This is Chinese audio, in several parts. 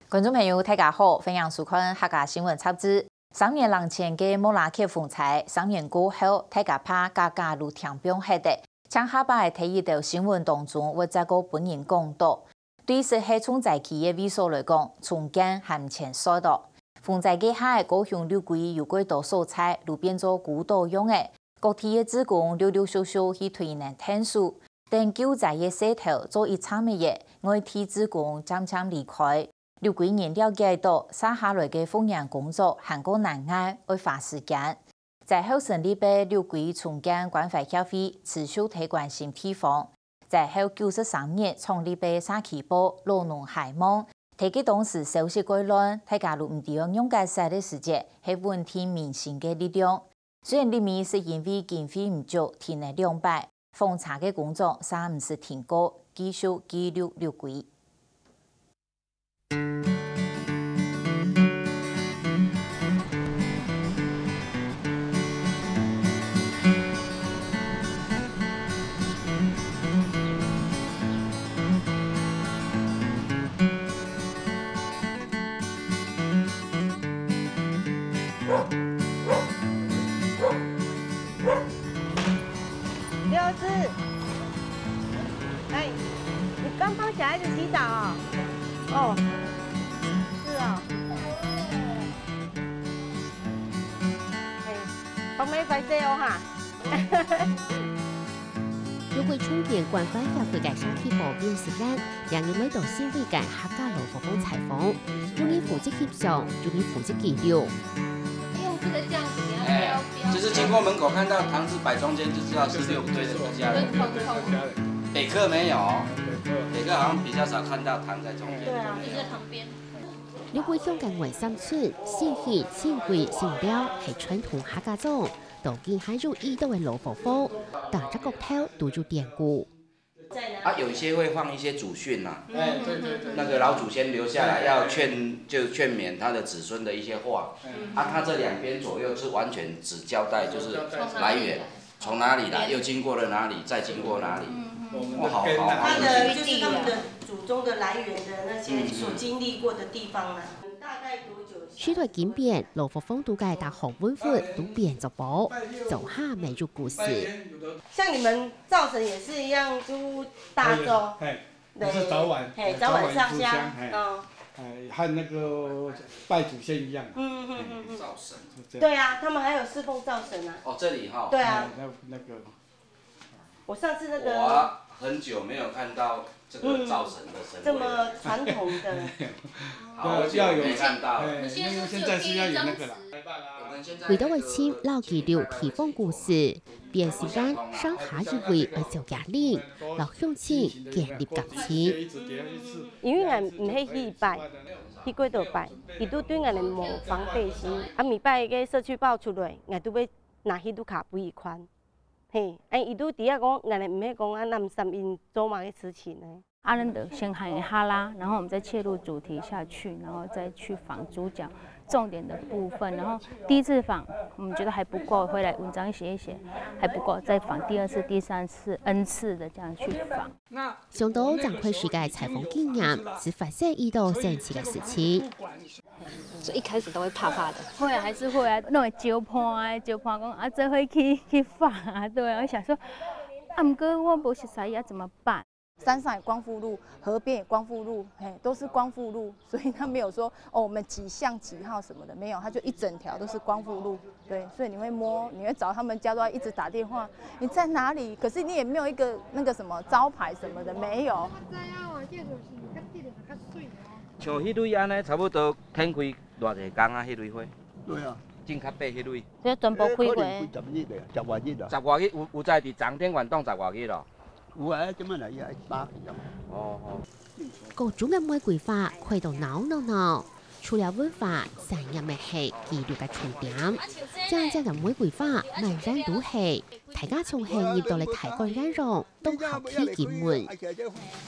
观众朋友，大家好，欢迎收看客家新闻插枝。3年人前嘅莫拉克风采，3年过后，大家怕家家如天兵黑的。像下摆睇一条新闻当中，或者个本人讲到，对是系从在企业位数来讲，重建含钱少到。风采嘅下高雄六龟有几多素材，路变做古道用嘅，各地嘅职工溜溜小小去推难天数。但救灾嘅势头做一场嘅嘢，外地职工渐渐离开。六几年了解到，接下来嘅丰阳工作很过难挨，会花时间。在后成立嘅六几重建关怀协会，持续提关心地方。在后93年创立嘅沙旗报老农海梦，提起当时消息改乱，大家都唔地方用解释嘅时节，系稳定民心嘅力量。虽然里面是因为经费唔足，停了200。封查嘅工作三唔是停过，继续记录六几。六字，哎，你刚帮小孩子洗澡哦？哦，是哦。哎，帮妹快些哦哈。如果充电关怀协会嘅沙溪部变时间，让人来到新会嘅客家老佛风采访，用于负责翕相，用于负责记录。用这个这样子，你要标。就是经过门口看到堂子摆中间，就知道是六对的客家人。北客没有，北客好像比较少看到堂在中间。对啊，就在旁边。六龟乡嘅外三村，姓喜、姓贵、姓廖，系传统客家种，到今还入意到嘅老佛风，打着骨头都有典故。啊，有一些会放一些祖训呐，对，那个老祖先留下来要劝勉他的子孙的一些话。啊，他这两边左右是完全只交代就是来源，从哪里来，又经过了哪里，再经过哪里。哇，好。他的就是他们的祖宗的来源的那些所经历过的地方呢，大概多久？许多经变，老佛风都嘅大学文化都变咗宝，走下美入故事。像你们灶神也是一样，就大粥，对，是早晚，早晚上香，和那个拜祖先一样。灶神。对啊，他们还有侍奉灶神啊。哦，这里哈。对啊。那个。我上次那个。我很久没有看到这个灶神的神。这么传统的。好久没看到。因为现在是要有那个了。为咗为亲老记录提供故事，变时间上下一位而做压力，老乡亲建立感情。因为俺唔系去拜，去几道拜，伊都对俺哋无防备心。啊，咪拜个社区报出来，俺都要拿迄堵卡不易宽。嘿，伊都底下讲，俺哋唔系讲啊，南三因做嘛嘅事情呢。阿仁德先喊哈拉，然后我们再切入主题下去，然后再去访主角重点的部分。然后第一次访我们觉得还不够，回来文章写一写还不够，再访第2次、第3次、N 次的这样去访。上到展开时嘅采访经验，是发生遇到神奇嘅事情。所以一开始都会怕怕的。会啊，还是会啊，那种招判讲啊，这会去访啊，对啊，我想说，啊，不过我不识啥呀，怎么办？山上也光复路，河边也光复路，都是光复路，所以他没有说哦，我们几巷几号什么的，没有，他就一整条都是光复路，对，所以你会摸，你会找他们家，都要一直打电话，你在哪里？可是你也没有一个那个什么招牌什么的，没有。像迄类安尼，差不多天开偌济工啊，迄类花。对啊。种较白迄类。这全部开过。10日的，10外日啊。10外日有在伫昨天运动10外日咯。有啊，怎么来也8。哦。各种嘅玫瑰花开到闹，除了文化，产业咪系记录嘅重点。真正嘅玫瑰花，满山都系，大家从行业到嚟提供眼容，都好起见闻。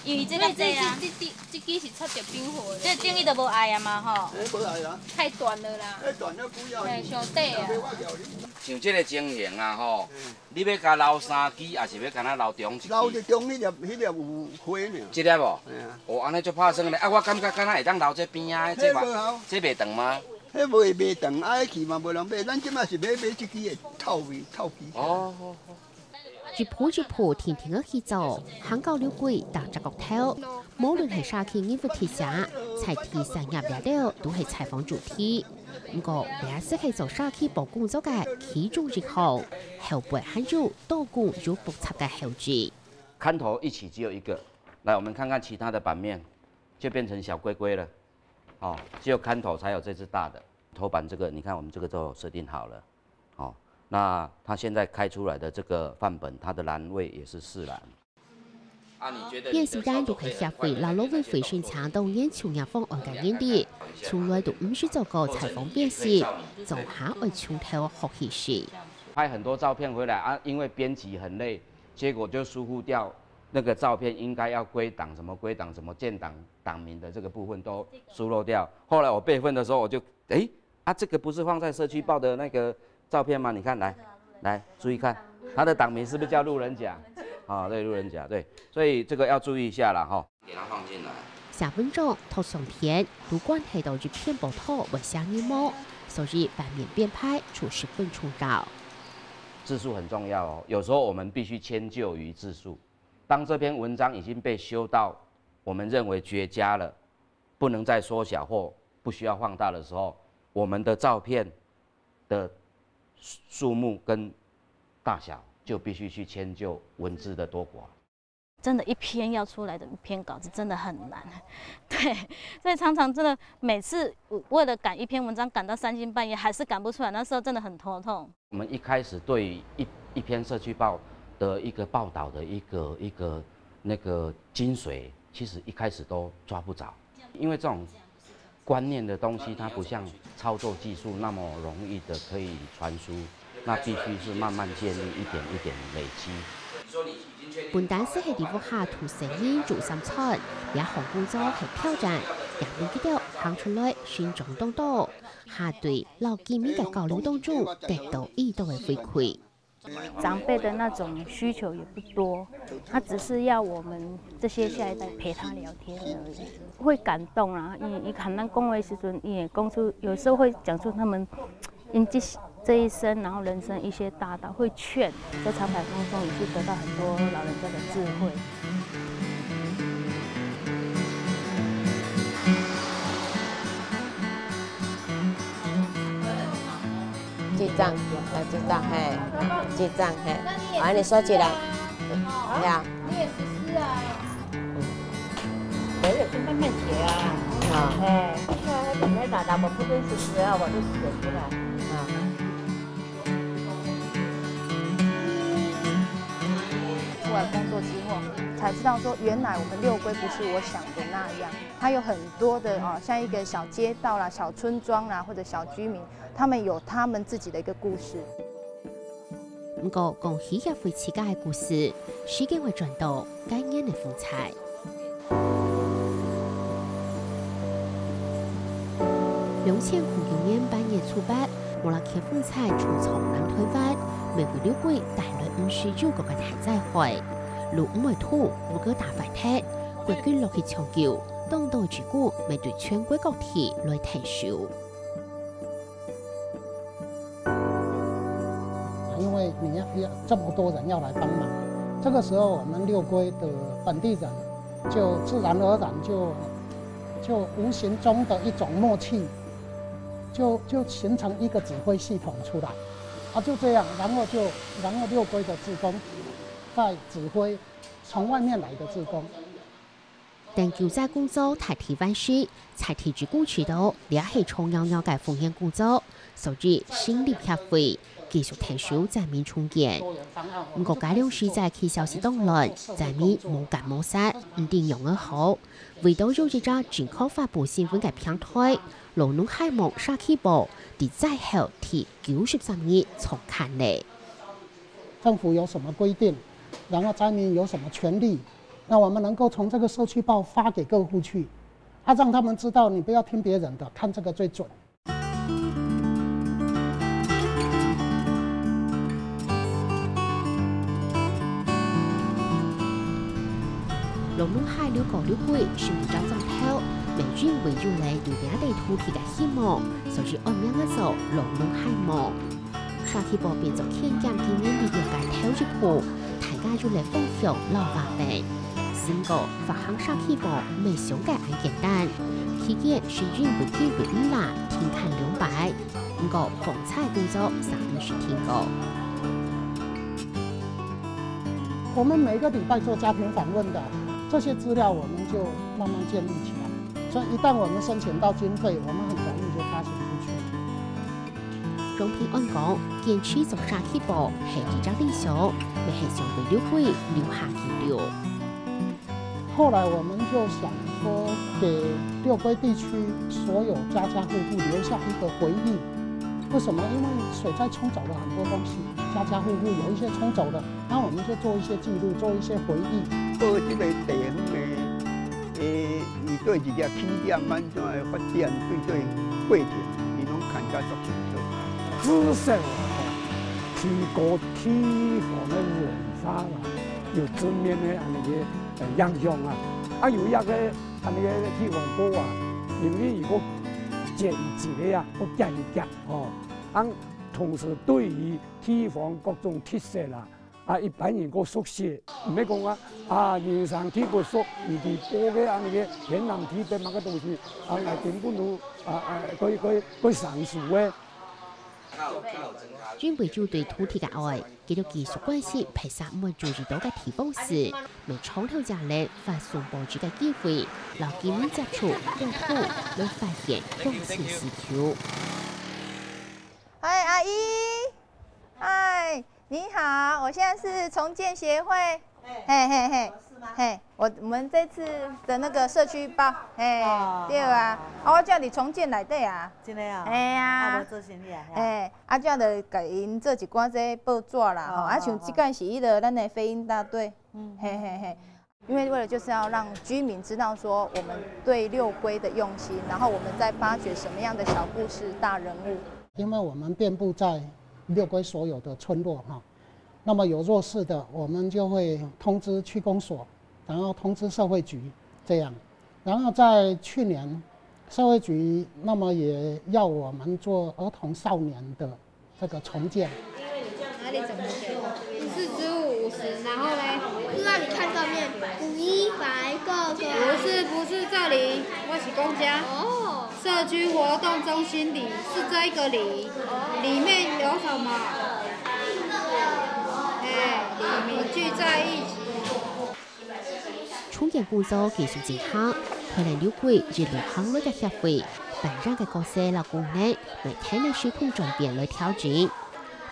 因为这个这啊，这支是插着冰火的，这等于都无爱啊嘛吼。无爱啦。太短了啦。太短了不要。哎，上底啊。像这个情形啊吼，你要甲捞3支，还是要甲它捞中一支？捞中迄粒有花呢。这粒无？哦，安尼就拍算咧。啊，我感觉敢若会当捞这边啊，这嘛，这袂长吗？迄袂长，啊，去嘛无人买，咱即马是买这支的透皮。哦。一鋪一鋪天天嘅去做，香港六季打只個頭，無論係啥去應付提下，菜題上入嚟了都係採訪主題。不過，也是係做啥去報工作嘅其中一項，後背還有多股有複雜嘅後置。看頭一起只有一個，來，我們看看其他的版面，就變成小龜龜了。哦，只有看頭才有這隻大的。頭版這個，你看我們這個都設定好了，哦。那它現在開出來的這個範本，它的欄位也是4欄。變時間都係協會老老會培訓強導演從業方案嘅演啲，從來都唔是做過採訪編輯，做下愛從頭學習時。拍很多照片回來啊，因為編輯很累，結果就疏忽掉那個照片應該要歸檔，什麼歸檔，什麼建檔檔名的這個部分都疏漏掉。後來我備份的時候，我就這個不是放在社區報的那個照片嗎？你看，來注意看，它的檔名是不是叫路人甲？啊，對，路人甲，對，所以這個要注意一下啦，哈。給它放進來。下分鐘圖相片都關係到一片報道為相應模，所以版面編排出10分鐘到。字數很重要哦，有時候我們必須遷就於字數。當這篇文章已經被修到我們認為絕佳了，不能再縮小或不需要放大的時候，我們的照片的數目跟大小就必須去遷就文字的多寡。真的，一篇要出來的一篇稿子真的很難，對，所以常常真的每次為了趕一篇文章趕到3更半夜，還是趕不出來，那時候真的很頭痛。我們一開始對於一篇社區報的一個報道的一個那個精髓，其實一開始都抓不着，因為這種觀念的東西，它不像操作技術那麼容易的可以傳輸，那必須是慢慢建立，一點一點累積。本單是喺地方下圖聲音做3出，也項工作係挑戰，也會記得行出來選中東多，下對老見面嘅交流當中得到意到嘅回饋。長輩的那種需求也不多，他只是要我們這些下一代陪他聊天而已，會感動啊！伊可能講話時陣，也講出有時候會講出他們這一生，然後人生一些大道，會勸在長牌當中也是得到很多老人家的智慧。記帳，記帳，嘿，記帳，嘿，啊，你收起來，呀。你也是啊。我也是慢慢寫啊。啊。哎，我本來打我不認識字啊，我就寫出來。啊。出來工作之後，才知道說原來我們六龜不是我想的那樣，它有很多的像一個小街道啦、小村莊啦或者小居民，他們有他們自己的一個故事。不過講起協會自家嘅故事，時間會轉到感人嘅風采。2009年8月初8，莫拉克風采從南台灣每個六龜帶來59個嘅題材會，如5位土如果大快艇，國軍落去搶救，當到主顧面對全國各地來提show。因為你要這麼多人要來幫忙，這個時候我們六龜的本地人就自然而然就無形中的一種默契，就形成一個指揮系統出來，啊就這樣，然後六龜的志工在指揮從外面來的志工。但救災工作太提灣時，才提住顧持到也係重要嘅風險工作，所以成立協會。繼續提升在面重建，不過加量時在起消息當亂，在面冇干冇殺，唔定用得好。唯獨有一隻正確發布新聞嘅平台，勞農海網沙起報，啲災後提93億重看咧。政府有什麼規定？然后灾民有什么权利，那我们能够从这个社区报发给各户去，让他们知道你不要听别人的，看这个最准。龙龙海流狗流会是民众总头，每日为入来对两地土地的希望，所以按名嘅做龙龙海梦。沙溪堡变作天降今年的了解头一步，大家入来分享老话题。新个发行沙溪堡未想嘅很简单，期间是因为天为雨啦，天看200，不过风采工作3是天高。我们每个礼拜做家庭访问的。这些资料我们就慢慢建立起来，所以一旦我们申请到经费，我们很容易就发行出去。中平安讲，坚持做沙溪堡是一张理想，也是想为六会留下记录。后来我们就想说，给六龟地区所有家家户户留下一个回忆。为什么？因为水灾冲走了很多东西，家家户户有一些冲走了，那我们就做一些记录，做一些回忆。做这个地方的伊对一个起点安怎的发展，对过程，伊拢看得足清楚。至少提高堤防的润发啦，有正面的安尼个影响啊，有一个安尼个堤防坡啊，因为如果建一个啊，我建一建哦，同时对于堤防各种特色啦。一般人个熟悉，唔免讲人上梯不熟，而地波嘅安尼个天然梯边乜个东西，根本都佢上树嘅。军备就对土地嘅爱，佢到技术关系拍摄唔会注意到嘅地方时，未创头家咧发送报纸嘅机会，让居民接触用土，来发现用钱需求。嗨，阿姨，嗨。你好，我现在是重建协会，我们这次的那个社区报，对啊，我叫你重建内底啊，真的啊，啊，无做生意啊，这样就给因做一寡这报纸啦，像这个是迄个咱的飞鹰大队，因为为了就是要让居民知道说我们对六龟的用心，然后我们在发掘什么样的小故事、大人物，因为我们遍布在六龟所有的村落哈，那么有弱势的，我们就会通知区公所，然后通知社会局这样，然后在去年，社会局那么也要我们做儿童少年的这个重建。哪里怎么写？4之5 50，然后嘞，就让你看上面500个。不是这里，我是公家。哦。社区活动中心里是这个里，里面有什么？里面聚在一起。重建工作技术进行，可能六龟日路行路嘅协会，扮演嘅角色啦功能，为体内水控转变来调整。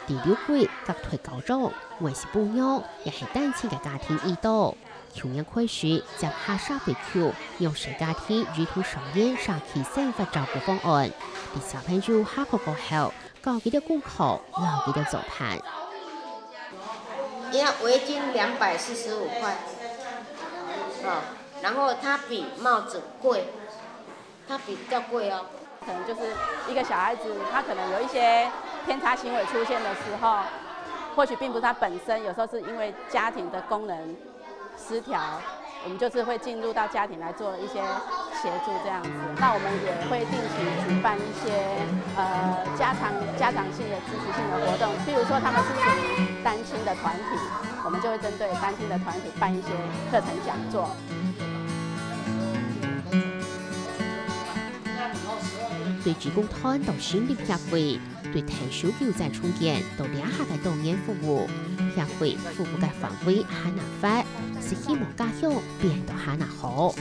第六龟各退高中，还是不养，也是单亲嘅家庭遇到。穷人开始接下社会区，用社家庭如同上演社区生活照顾方案。啲小朋友下课过后，教佢哋功课，留佢哋做饭。一样围巾245块，然后它比帽子贵，它比较贵哦。可能就是一个小孩子，他可能有一些偏差行为出现的时候，或许并不是他本身，有时候是因为家庭的功能失调，我们就是会进入到家庭来做一些协助这样子。那我们也会定期举办一些家长性的支持性的活动，譬如说他们是属于单亲的团体，我们就会针对单亲的团体办一些课程讲座。对职工团到心理协会，对特殊救灾重建到两下嘅动员服务，协会服务嘅范围很难发，是希望家乡变到很难好。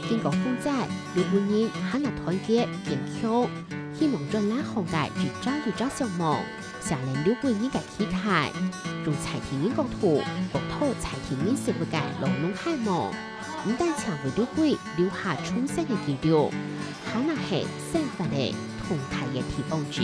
經過風災，六個人很難團結健康，希望盡量涵蓋越長項目，下令六個人嘅期待，用財田人國土財田人社會嘅勞動希望，唔單止為六個留下充實嘅記錄，還係生活嘅同態嘅地方住。